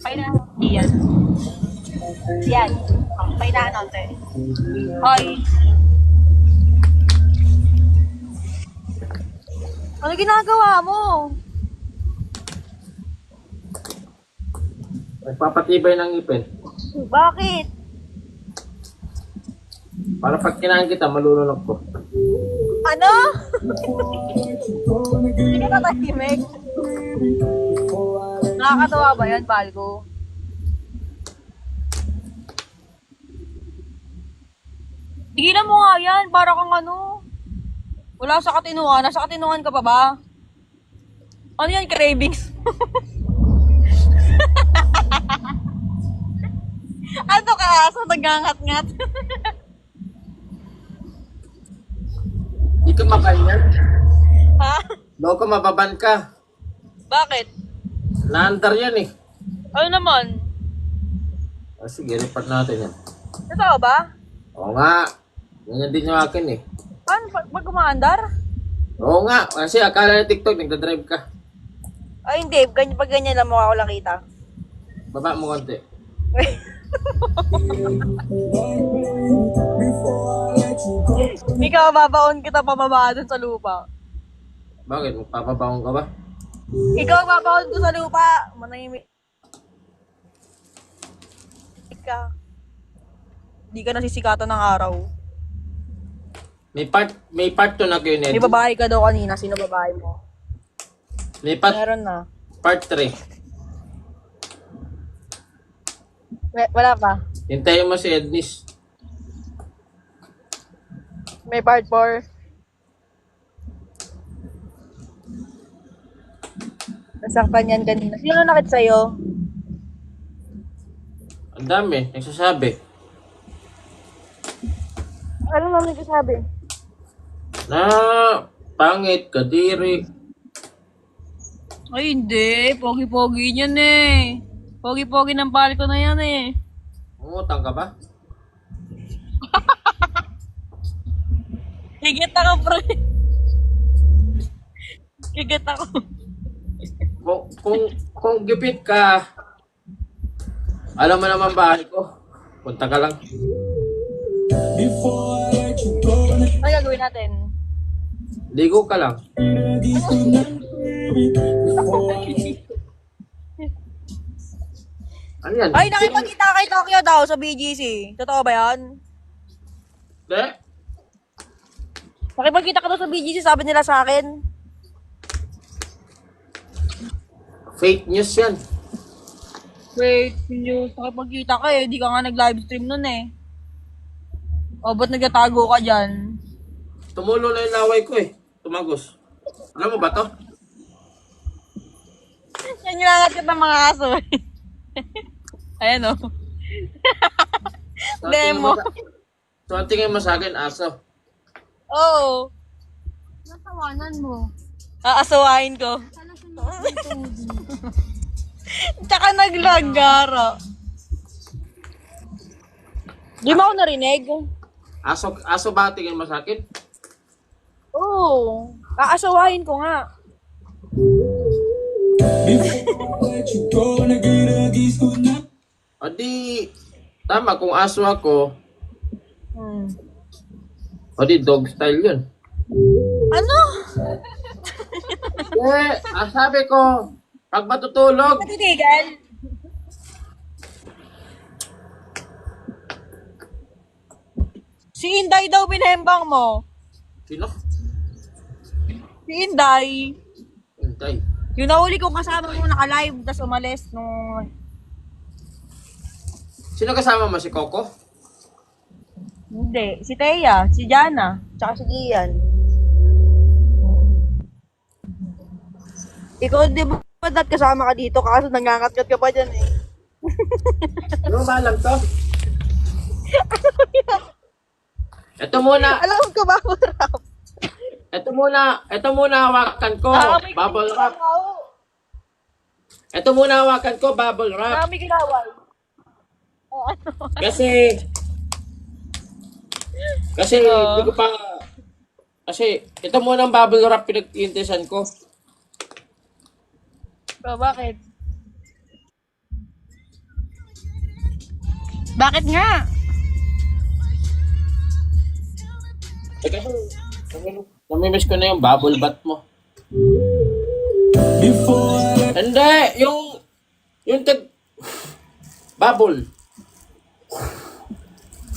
Paina. Iyan. Yan. Paina note. Hoy. Ano ginagawa mo? Nagpapatibay ng ngipin. Bakit? Para pag kinain kita, malulunok ko. Ano? Hindi ka natahimik. Nakakatawa ba yan, Balgo? Tigilan mo nga yan, para kang ano. Wala sa katinuan. Nasa katinuan ka pa ba? Ano yan, cravings? Ano ka, aso nagangat-ngat? Hindi ka mabanyan. Ha? Loko mababan ka. Bakit? Naandar yan eh. Ano naman? Sige, report natin yan. Totoo ba? Oo nga. Ganyan din yung akin eh. Paano pag kumaandar? Oo nga. Kasi akala na TikTok, nagdadrive ka. Ay hindi, pag ganyan lang mukha ko lang kita. Baba mo konti. Ikaw, babaon kita pababa dun sa lupa. Bakit? Magpapabangon ka ba? Ikaw, babaon ko sa lupa. Manahimik ka. Hindi ka nasisikatan ng araw. May part 2 na kayo, Ned. May babae ka daw kanina. Sino babae mo? May part Meron na. 3. Wala pa. Hintayin mo si Ednis. May part 4. Nasaktan yan kanina. Sino nakit sa'yo? Ang dami, nagsasabi. Ano naman nagsasabi? Na pangit, kadiri. Ay, hindi. Pogi-pogi niyan eh. Pogi-pogi ng palko na yan eh. Umutang ka ba? Higit ako, pre. Higit ako. Kung gipit ka, alam mo naman bahay ko. Punta ka lang. Ano gagawin natin? Ligo ka lang. Ano yan? Ay, nakipagkita kay Tokyo daw sa BGC. Totoo ba yan? Hindi. Nakipagkita ka daw sa BGC, sabi nila sa akin. Fake news yan. Wait, news. Nakipagkita ka eh. Di ka nga nag-livestream nun eh. O, ba't nagtatago ka dyan? Tumulo na yung laway ko eh. Tumagos. Alam mo ba to? Yan yung angat ng mga aso eh. Ayan o. So, Demo. So, ang tingin mo sa akin, aso. Oo. Natawanan mo. Aasawain ko. Sana sumagot. Tsaka naglagara. Di mo ako narinig? Aso ba tingin mo sa akin? Oo. Aasawain ko nga. O di, tama kung aso ako, o di dog style yun. Ano? Sabi ko, pag matutulog, Natitigal? Si Inday daw binembang mo. sino? Si Inday. Hintay. Yung nahuli kong kasama mo naka-live, tas umalis nung... Sino kasama mo? Si Coco? Hindi. Si Thea, si Jana, tsaka si Ian. Ikaw, di ba dapat kasama ka dito? Kaso nangangat-ngat ka pa dyan eh. Ano ba alam to? Ito muna, Alam ko ba, Rap? ito muna hawakan ko, bubble wrap. Ito muna hawakan ko, bubble wrap. Marami ginawal. O ano? Kasi, hindi ko pa, kasi, ito muna ang bubble wrap pinag-intesan ko. So, bakit? Bakit nga? Eh kasi, namimiss ko na yung bubble bath mo. Hindi, yung bubble.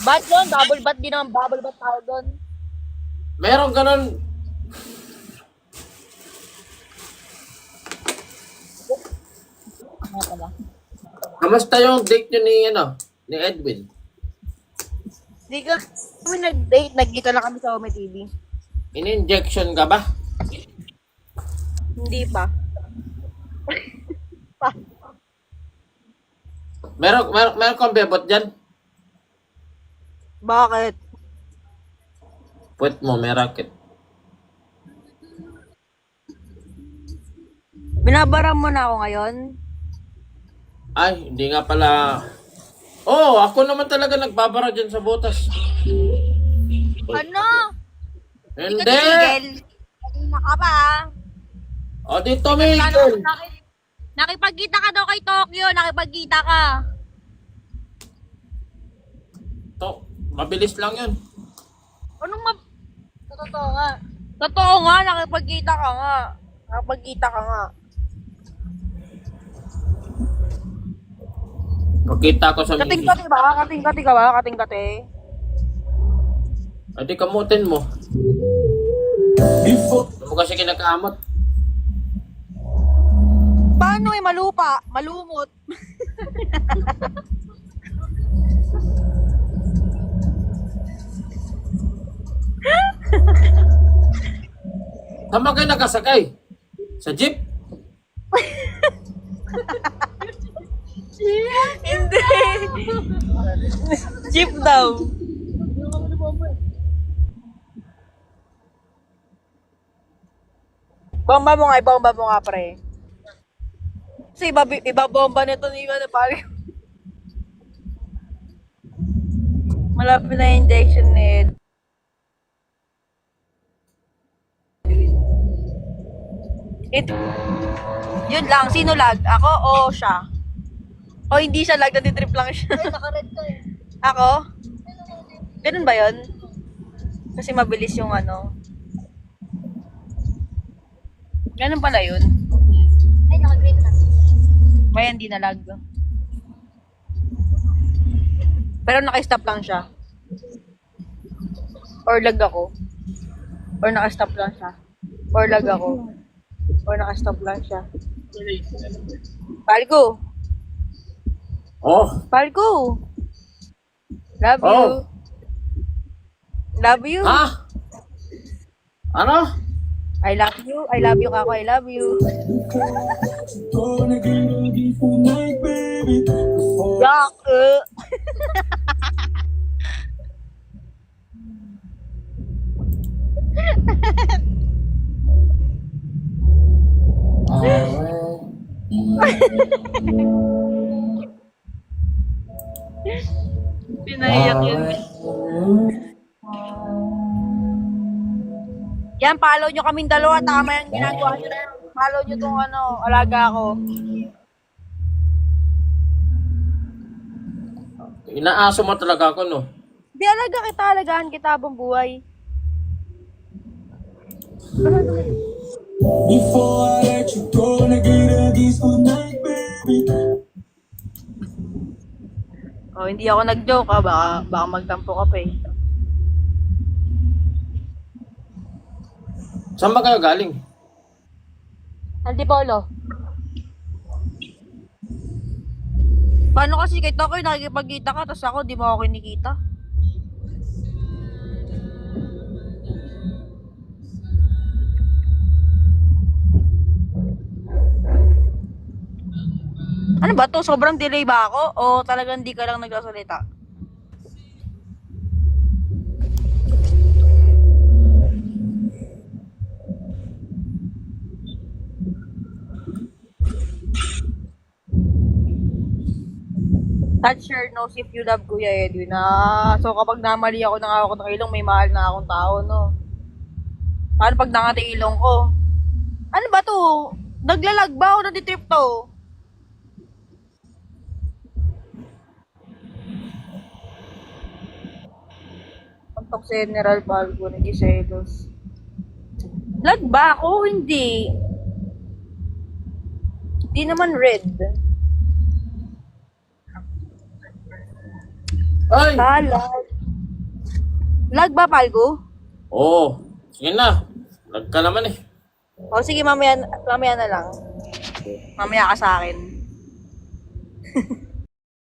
Bat yun? Bubble bat din naman. Bubble bat tawag doon. Meron ganun. Ano pala? Kamusta yung date nyo ni Edwin? Hindi kami nag-date. Nagkita lang kami sa Ome TV. In-injection ka ba? Hindi pa. Meron kang bebot dyan? Bakit? Puwet mo, may racket. Binabara mo na ako ngayon? Ay, hindi nga pala. Oh, ako naman talaga nagbabara dyan sa butas. Ano? Hindi. Kanina ka pa. O, dito, Miguel. Nakipagkita ka daw kay Tokyo. Nakipagkita ka. To, mabilis lang yun. Anong Totoo nga. Totoo nga. Nakipagkita ka nga. Nakipagkita ka nga. Pagkita ko sa Miguel. Kating-kati ba? Kating-kati ka ba? Kating-kati. Ay, di kamutin mo. Ano mo kasi kinakamot? Paano malupa? Malumot. Saan ba kayo nakasakay? Sa jeep? Hindi. Jeep daw. Bomba mo nga, pre. Kasi iba bomba nito ni pare. Malapit na injection ni Yun lang, sino lag? Ako o siya? O hindi siya lag, natitrip lang siya. Ay, naka-red ka eh. Ako? Ganun ba yun? Kasi mabilis yung ano. Ganun pala yun. Ay, naka-green na. May hindi na lag. Pero naka-stop lang siya. Or lag ako. Or naka-stop lang siya. Or lag ako. Or naka-stop lang siya. Palgo! Oh, Palgo! Love you! Oh. Love you! ha? Ano? I love you! I love you, kako! I love you! Yak! Pinaiyak yun. Yan, follow nyo kaming dalawa. Tama yung ginagawa nyo na yan. Follow nyo tong alaga ko. Inaaso mo talaga ako, no? Di alaga kita, alagaan kita habang buhay. Before I let you go, nag-iiragis good night, baby. Oh, hindi ako nag-joke ha. Baka magtampo ka pa eh. Saan ba kayo galing? Antipolo. Paano kasi kay Tokoy nakikipagkita ka, tapos ako di mo ako kinikita? Ano ba to? Sobrang delay ba ako? O talagang di ka lang nagsasalita? Touch your nose if you love Kuya Edwin. So kapag namali ako ng hawak ng ilong, may mahal na akong tao, no? Paano pag nangating ilong ko? Ano ba to? Naglalag ba o naditrip to? TikTok si General Palgo, nag-selos. Lag ba ako? Hindi. Hindi naman red. Ay! Lag. Lag ba, Palgo? Oo. Sige na. Lag ka naman eh. O sige, mamaya na lang. Mamaya ka sa akin.